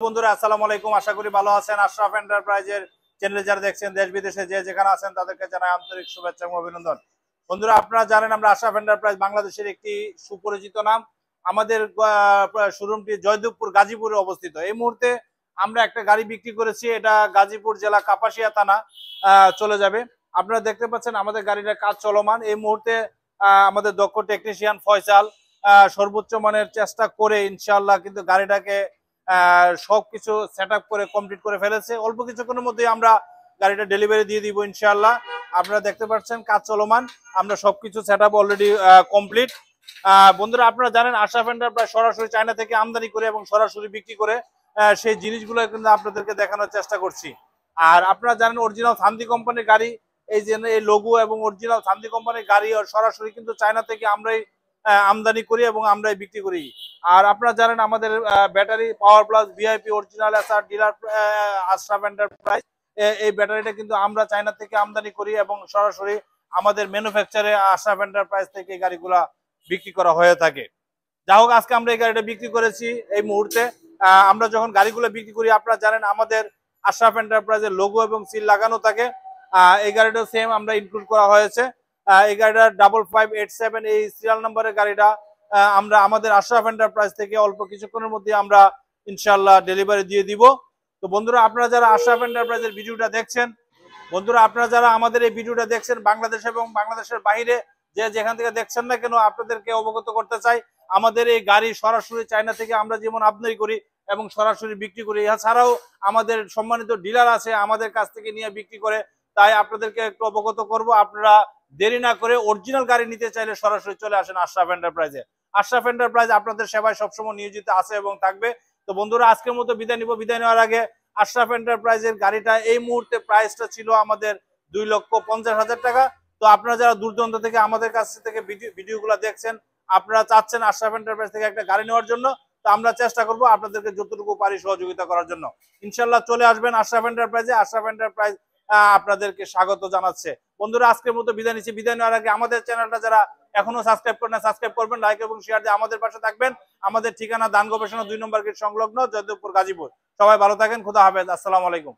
বন্ধুরা আসসালামু আলাইকুম, আশা করি ভালো আছেন। আশরাফ এন্টারপ্রাইজের চ্যানেলে যারা দেখছেন দেশ বিদেশে যে যেখানে আছেন তাদেরকে জানাই আন্তরিক শুভেচ্ছা এবং অভিনন্দন। বন্ধুরা আপনারা জানেন আমরা আশরাফ এন্টারপ্রাইজ বাংলাদেশের একটি সুপরিচিত নাম। আমাদের শোরুমটি জয়দেবপুর গাজীপুরে অবস্থিত। এই মুহূর্তে আমরা একটা গাড়ি বিক্রি করেছি, এটা গাজীপুর জেলা কাপাসিয়া থানা চলে যাবে। আপনারা দেখতে পাচ্ছেন আমাদের গাড়িটার কাজ চলমান। এই মুহূর্তে আমাদের দক্ষ টেকনিশিয়ান ফয়সাল সর্বোচ্চ মানের চেষ্টা করে ইনশাআল্লাহ কিন্তু গাড়িটাকে সবকিছু সেট আপ করে কমপ্লিট করে ফেলেছে। অল্প কিছুক্ষণের মধ্যে আমরা গাড়িটা ডেলিভারি দিয়ে দিব ইনশাআল্লাহ। আপনারা দেখতে পাচ্ছেন কাজ চলমান, আমরা সবকিছু সেট আপ অলরেডি কমপ্লিট। বন্ধুরা আপনারা জানেন আশরাফ এন্টারপ্রাইজ সরাসরি চায়না থেকে আমদানি করে এবং সরাসরি বিক্রি করে সেই জিনিসগুলো কিন্তু আপনাদেরকে দেখানোর চেষ্টা করছি। আর আপনারা জানেন অরিজিনাল থান্দি কোম্পানির গাড়ি, এই যে এই লোগো এবং অরিজিনাল থান্দি কোম্পানির গাড়ি সরাসরি কিন্তু চায়না থেকে আমরাই আমদানি করি এবং আমরাই বিক্রি করি। আর আপনারা জানেন আমাদের battery power plus VIP original SR dealer Ashraf enterprise, এই ব্যাটারিটা কিন্তু আমরা চায়না থেকে আমদানি করি এবং সরাসরি আমাদের ম্যানুফ্যাকচারে আশরাফ এন্টারপ্রাইজ থেকে এই গাড়িগুলা বিক্রি করা হয়ে থাকে। যাই হোক, আজকে আমরা এই গাড়িটা বিক্রি করেছি। এই মুহূর্তে আমরা যখন গাড়িগুলো বিক্রি করি আপনারা জানেন আমাদের আশরাফ এন্টারপ্রাইজের লোগো এবং সিল লাগানো থাকে। এই গাড়িটা সেম আমরা ইনক্লুড করা হয়েছে। এই গাড়িটা 5587 এই সিরিয়াল নাম্বারের গাড়িটা আমরা আমাদের আশরাফ এন্টারপ্রাইজ থেকে অল্প কিছুক্ষণের মধ্যে আমরা ইনশাআল্লাহ ডেলিভারি দিয়ে দিব। তো বন্ধুরা আপনারা যারা আশরাফ এন্টারপ্রাইজের ভিডিওটা দেখছেন, বন্ধুরা আপনারা যারা আমাদের এই ভিডিওটা দেখছেন বাংলাদেশ এবং বাংলাদেশের বাইরে যে যেখান থেকে দেখছেন না কেন, আপনাদেরকে অবগত করতে চাই আমাদের এই গাড়ি সরাসরি চায়না থেকে আমরা যেমন আমদানি করি এবং সরাসরি বিক্রি করি, এছাড়াও আমাদের সম্মানিত ডিলার আছে আমাদের কাছ থেকে নিয়ে বিক্রি করে। তাই আপনাদেরকে একটু অবগত করব, আপনারা দেরি না করে অরিজিনাল গাড়ি নিতে চাইলে সরাসরি চলে আসেন আশরাফ এন্টারপ্রাইজে। আশরাফ এন্টারপ্রাইজ আপনাদের সেবায় সবসময় নিয়োজিত আছে এবং থাকবে। তো বন্ধুরা আজকের মতো বিদায় নিব। বিদায় নেওয়ার আগে আশরাফ এন্টারপ্রাইজের গাড়িটা এই মুহূর্তে প্রাইসটা ছিল আমাদের 2,50,000 টাকা। তো আপনারা যারা দূর দূরান্ত থেকে আমাদের কাছ থেকে ভিডিওগুলো দেখছেন, আপনারা চাচ্ছেন আশরাফ এন্টারপ্রাইজ থেকে একটা গাড়ি নেওয়ার জন্য, তো আমরা চেষ্টা করব আপনাদেরকে যতটুকু পারি সহযোগিতা করার জন্য। ইনশাআল্লাহ চলে আসবেন আশরাফ এন্টারপ্রাইজে। আশরাফ এন্টারপ্রাইজ আপনাদেরকে স্বাগত জানাচ্ছে। বন্ধুরা আজকের মতো বিদায় নিচ্ছি। বিদায় নেওয়ার আগে আমাদের চ্যানেলটা যারা এখনো সাবস্ক্রাইব করেন না সাবস্ক্রাইব করবেন, লাইক এবং শেয়ার দিয়ে আমাদের পাশে থাকবেন। আমাদের ঠিকানা দান গবেষণা 2 নম্বর গেট সংলগ্ন জয়দেবপুর গাজীপুর। সবাই ভালো থাকেন, খোদা হাফেজ, আসসালামু আলাইকুম।